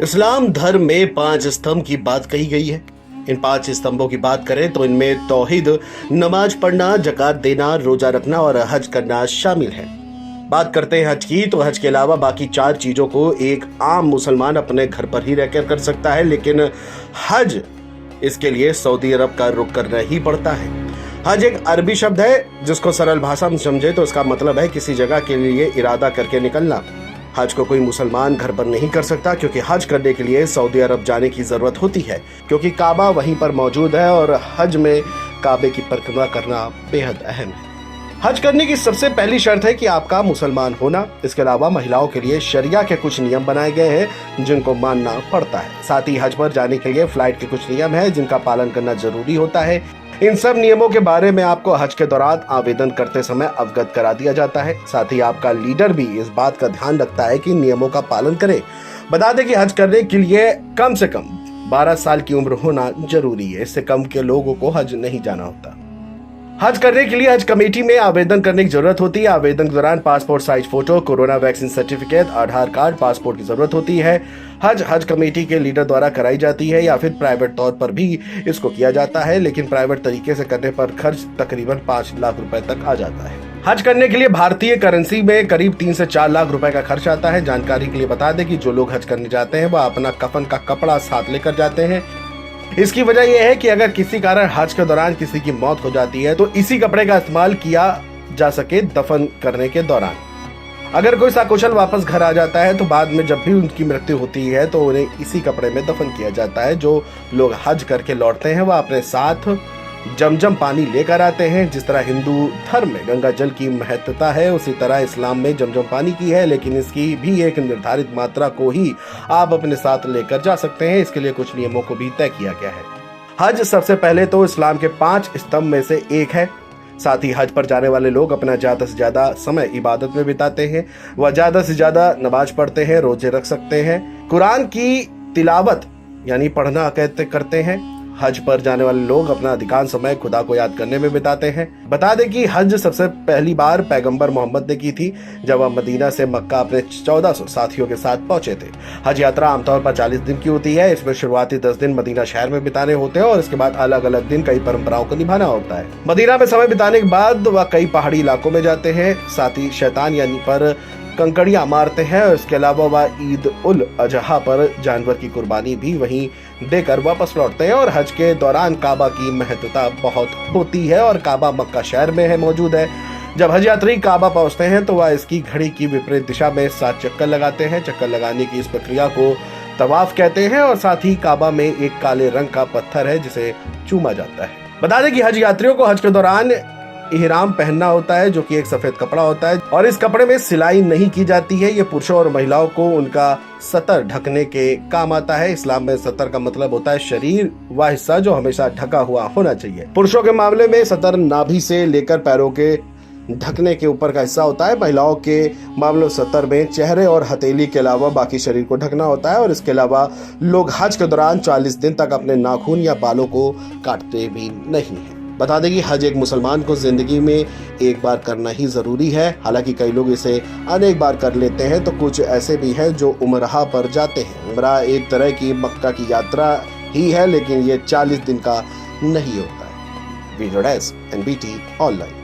इस्लाम धर्म में 5 स्तंभ की बात कही गई है। इन 5 स्तंभों की बात करें तो इनमें तौहीद, नमाज पढ़ना, ज़कात देना, रोजा रखना और हज करना शामिल है। बात करते हैं हज की, तो हज के अलावा बाकी 4 चीजों को एक आम मुसलमान अपने घर पर ही रहकर कर सकता है, लेकिन हज इसके लिए सऊदी अरब का रुख करना ही पड़ता है। हज एक अरबी शब्द है जिसको सरल भाषा में समझे तो इसका मतलब है किसी जगह के लिए इरादा करके निकलना। हज को कोई मुसलमान घर पर नहीं कर सकता, क्योंकि हज करने के लिए सऊदी अरब जाने की जरूरत होती है, क्योंकि काबा वहीं पर मौजूद है और हज में काबे की परिक्रमा करना बेहद अहम है। हज करने की सबसे पहली शर्त है कि आपका मुसलमान होना। इसके अलावा महिलाओं के लिए शरिया के कुछ नियम बनाए गए हैं जिनको मानना पड़ता है। साथ ही हज पर जाने के लिए फ्लाइट के कुछ नियम हैं जिनका पालन करना जरूरी होता है। इन सब नियमों के बारे में आपको हज के दौरान आवेदन करते समय अवगत करा दिया जाता है। साथ ही आपका लीडर भी इस बात का ध्यान रखता है कि नियमों का पालन करे। बता दें कि हज करने के लिए कम से कम 12 साल की उम्र होना जरूरी है। इससे कम के लोगों को हज नहीं जाना होता। हज करने के लिए हज कमेटी में आवेदन करने की जरूरत होती है। आवेदन के दौरान passport size photo, corona vaccine certificate, Aadhaar card, passport की जरूरत होती है। हज कमेटी के लीडर द्वारा कराई जाती है या फिर प्राइवेट तौर पर भी इसको किया जाता है, लेकिन प्राइवेट तरीके से करने पर खर्च तकरीबन 5 लाख रुपए तक आ जाता है। हज करने के लिए भारतीय करेंसी में करीब 3 से 4 लाख रुपए का खर्च आता है। जानकारी के लिए बता दें कि जो लोग हज करने जाते हैं वह अपना कफन का कपड़ा साथ लेकर जाते हैं। इसकी वजह यह है कि अगर किसी कारण हज के दौरान किसी की मौत हो जाती है तो इसी कपड़े का इस्तेमाल किया जा सके दफन करने के दौरान। अगर कोई सकुशल वापस घर आ जाता है तो बाद में जब भी उनकी मृत्यु होती है तो उन्हें इसी कपड़े में दफन किया जाता है। जो लोग हज करके लौटते हैं वह अपने साथ जमजम पानी लेकर आते हैं। जिस तरह हिंदू धर्म में गंगा जल की महत्वता है, उसी तरह इस्लाम में जमजम पानी की है, लेकिन इसकी भी एक निर्धारित मात्रा को ही आप अपने साथ लेकर जा सकते हैं। इसके लिए कुछ नियमों को भी तय किया गया है। हज सबसे पहले तो इस्लाम के 5 स्तंभ में से एक है। साथ ही हज पर जाने वाले लोग अपना ज्यादा से ज्यादा समय इबादत में बिताते हैं। वह ज्यादा से ज्यादा नमाज पढ़ते हैं, रोजे रख सकते हैं, कुरान की तिलावत यानी पढ़ना करते हैं। हज पर जाने वाले लोग अपना अधिकांश समय खुदा को याद करने में बिताते हैं। बता दें कि हज सबसे पहली बार पैगंबर मोहम्मद ने की थी, जब वह मदीना से मक्का अपने 1400 साथियों के साथ पहुंचे थे। हज यात्रा आमतौर पर 40 दिन की होती है। इसमें शुरुआती 10 दिन मदीना शहर में बिताने होते हैं और इसके बाद अलग अलग दिन कई परंपराओं को निभाना होता है। मदीना में समय बिताने के बाद वह कई पहाड़ी इलाकों में जाते हैं। साथ ही शैतान यानी पर कंकड़ियां मारते हैं और इसके अलावा वह ईद उल अजहा पर जानवर की कुर्बानी भी वहीं देकर वापस लौटते हैं। और हज के दौरान काबा की महत्वता बहुत होती है और काबा मक्का शहर में है मौजूद है। जब हज यात्री काबा पहुंचते हैं तो वह इसकी घड़ी की विपरीत दिशा में 7 चक्कर लगाते हैं। चक्कर लगाने की इस प्रक्रिया को तवाफ कहते हैं और साथ ही काबा में एक काले रंग का पत्थर है जिसे चूमा जाता है। बता दें कि हज यात्रियों को हज के दौरान इहराम पहनना होता है, जो कि एक सफेद कपड़ा होता है और इस कपड़े में सिलाई नहीं की जाती है। ये पुरुषों और महिलाओं को उनका सतर ढकने के काम आता है। इस्लाम में सतर का मतलब होता है शरीर वह हिस्सा जो हमेशा ढका हुआ होना चाहिए। पुरुषों के मामले में सतर नाभि से लेकर पैरों के ढकने के ऊपर का हिस्सा होता है। महिलाओं के मामले सतर में चेहरे और हथेली के अलावा बाकी शरीर को ढकना होता है। और इसके अलावा लोग हज के दौरान 40 दिन तक अपने नाखून या बालों को काटते भी नहीं है। बता दें कि हज एक मुसलमान को जिंदगी में एक बार करना ही जरूरी है। हालांकि कई लोग इसे अनेक बार कर लेते हैं, तो कुछ ऐसे भी हैं जो उमराह पर जाते हैं। उमराह एक तरह की मक्का की यात्रा ही है, लेकिन ये 40 दिन का नहीं होता है। Video desk NBT online.